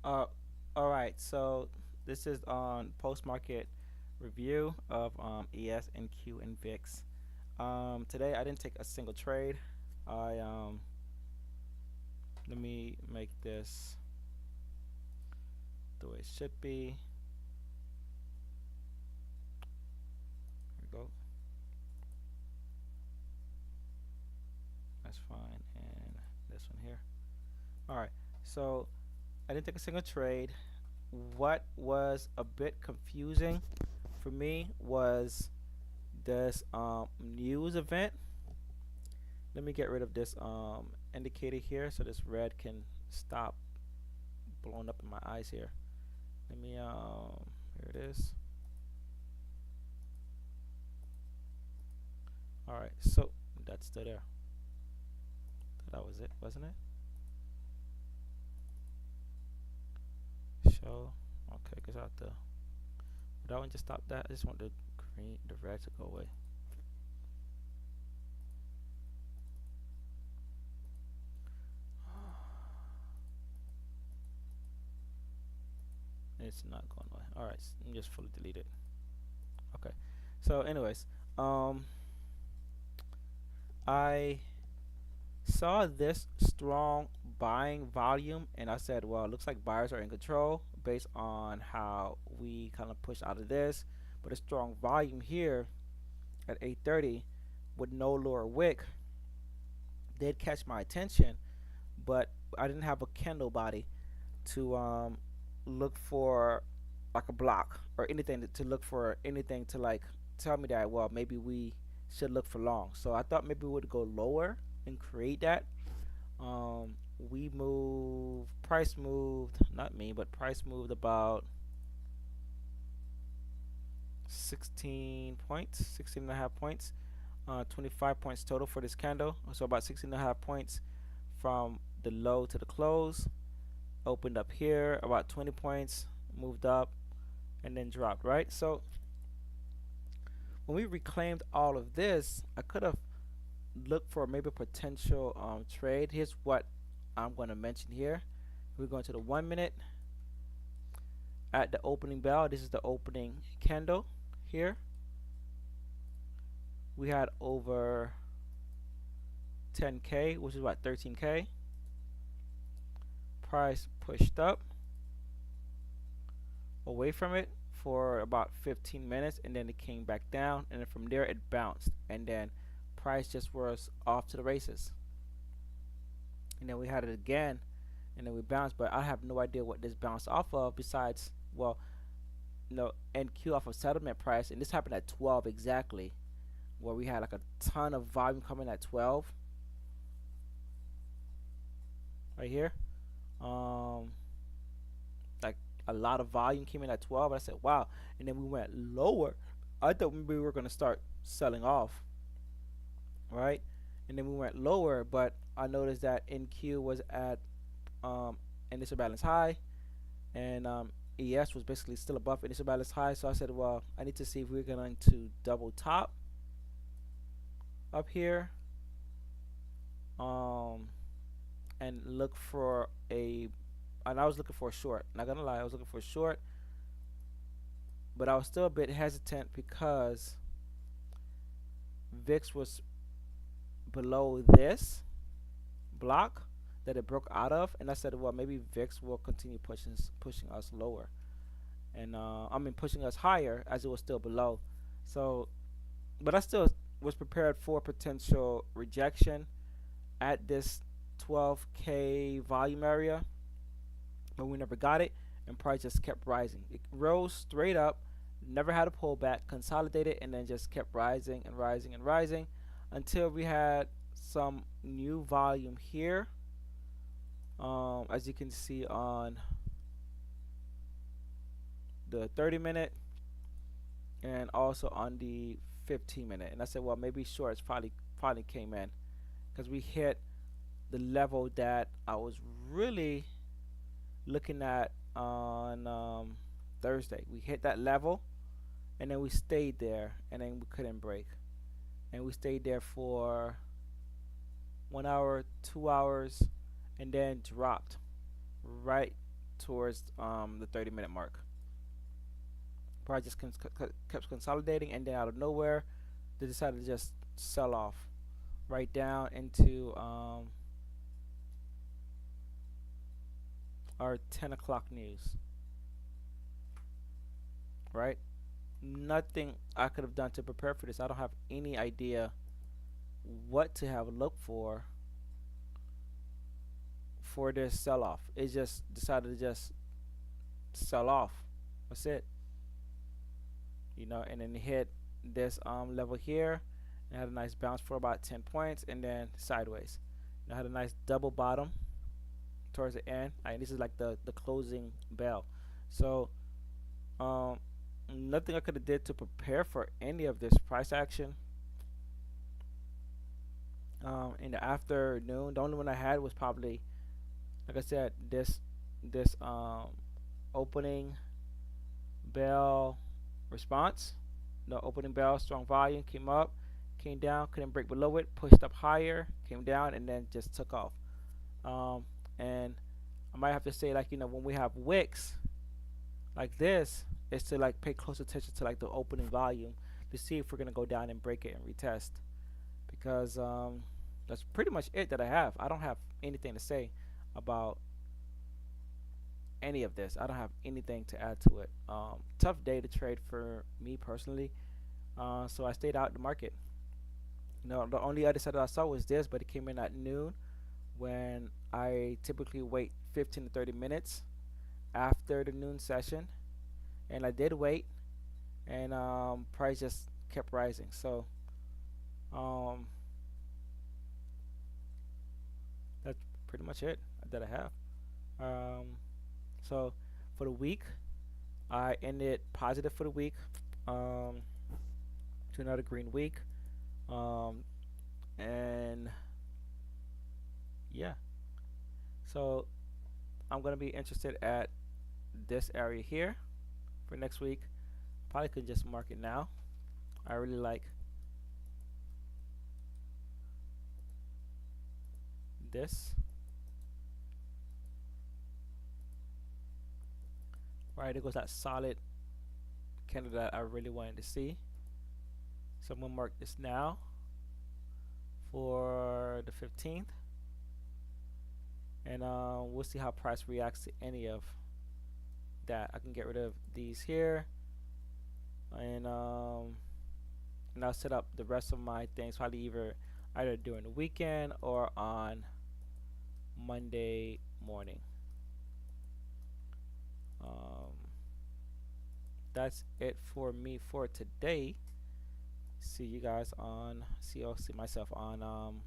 Uh, all right. So this is on post market review of ES and Q and VIX. Today I didn't take a single trade. I Let me make this the way it should be. Here we go. That's fine. And this one here. All right. So I didn't take a single trade. What was a bit confusing for me was this news event. Let me get rid of this indicator here so this red can stop blowing up in my eyes here. Let me here it is. All right, so that's still there. That was it, wasn't it? Show. Okay, because I have to. But I want to stop that. I just want the red to go away. It's not going away. All right, let me just fully delete it. Okay. So, anyways, um, I saw this strong buying volume and I said, well, it looks like buyers are in control based on how we kind of push out of this. But a strong volume here at 8:30 with no lower wick did catch my attention, but I didn't have a candle body to look for like a block or anything to look for anything to like tell me that well maybe we should look for long. So I thought maybe we would go lower and create that. We moved, price moved, not me, but price moved about 16 points, 16 and a half points, 25 points total for this candle. So about 16 and a half points from the low to the close. Opened up here, about 20 points, moved up, and then dropped, right? So when we reclaimed all of this, I could have looked for maybe a potential trade. Here's what I'm going to mention here. We're going to the 1 minute at the opening bell. This is the opening candle here. We had over 10K, which is about 13K. Price pushed up away from it for about 15 minutes and then it came back down and then from there it bounced and then price just was off to the races. And then we had it again and then we bounced, but I have no idea what this bounced off of besides, well, NQ off of settlement price, and this happened at 12 exactly, where we had like a ton of volume coming at 12 right here. Um, like a lot of volume came in at 12. I said, wow. And then we went lower. I thought maybe we were going to start selling off, right? And then we went lower, but I noticed that NQ was at initial balance high, and ES was basically still above initial balance high. So I said, well, I need to see if we're going to double top up here, um, and look for a. And I was looking for a short. Not gonna lie, I was looking for a short, but I was still a bit hesitant because VIX was below this block that it broke out of, and I said, well, maybe VIX will continue pushing us lower, and I mean pushing us higher as it was still below. So, but I still was prepared for potential rejection at this 12K volume area, but we never got it, and price just kept rising. It rose straight up, never had a pullback, consolidated, and then just kept rising and rising and rising until we had some new volume here. As you can see on the 30 minute and also on the 15 minute, and I said, well, maybe shorts probably came in because we hit the level that I was really looking at on Thursday. We hit that level and then we stayed there and then we couldn't break. And we stayed there for 1 hour, 2 hours, and then dropped right towards the 30-minute mark. Price just kept consolidating, and then out of nowhere, they decided to just sell off right down into our 10 o'clock news. Right? Nothing I could have done to prepare for this. I don't have any idea what to have looked for this sell off. It just decided to just sell off. That's it. And then hit this level here and had a nice bounce for about 10 points and then sideways. Had a nice double bottom towards the end. This is like the closing bell. So nothing I could have did to prepare for any of this price action. In the afternoon, the only one I had was probably, like I said, this opening bell response. No, opening bell, strong volume, came up, came down, couldn't break below it, pushed up higher, came down, and then just took off. And I might have to say, like, when we have wicks like this, is to like pay close attention to like the opening volume to see if we're gonna go down and break it and retest, because that's pretty much it that I have. I don't have anything to say about any of this. I don't have anything to add to it. Tough day to trade for me personally. So I stayed out the market. The only other side that I saw was this, but it came in at noon, when I typically wait 15 to 30 minutes after the noon session, and I did wait, and price just kept rising. So that's pretty much it that I have. So for the week, I ended positive for the week, to another green week, and yeah. So I'm gonna be interested at this area here for next week. Probably could just mark it now. I really like this. Right, it goes that solid candle that I really wanted to see. So I'm gonna mark this now for the 15th, and we'll see how price reacts to any of that. I can get rid of these here, and I'll set up the rest of my things probably either during the weekend or on Monday morning. That's it for me for today. See you guys on see myself on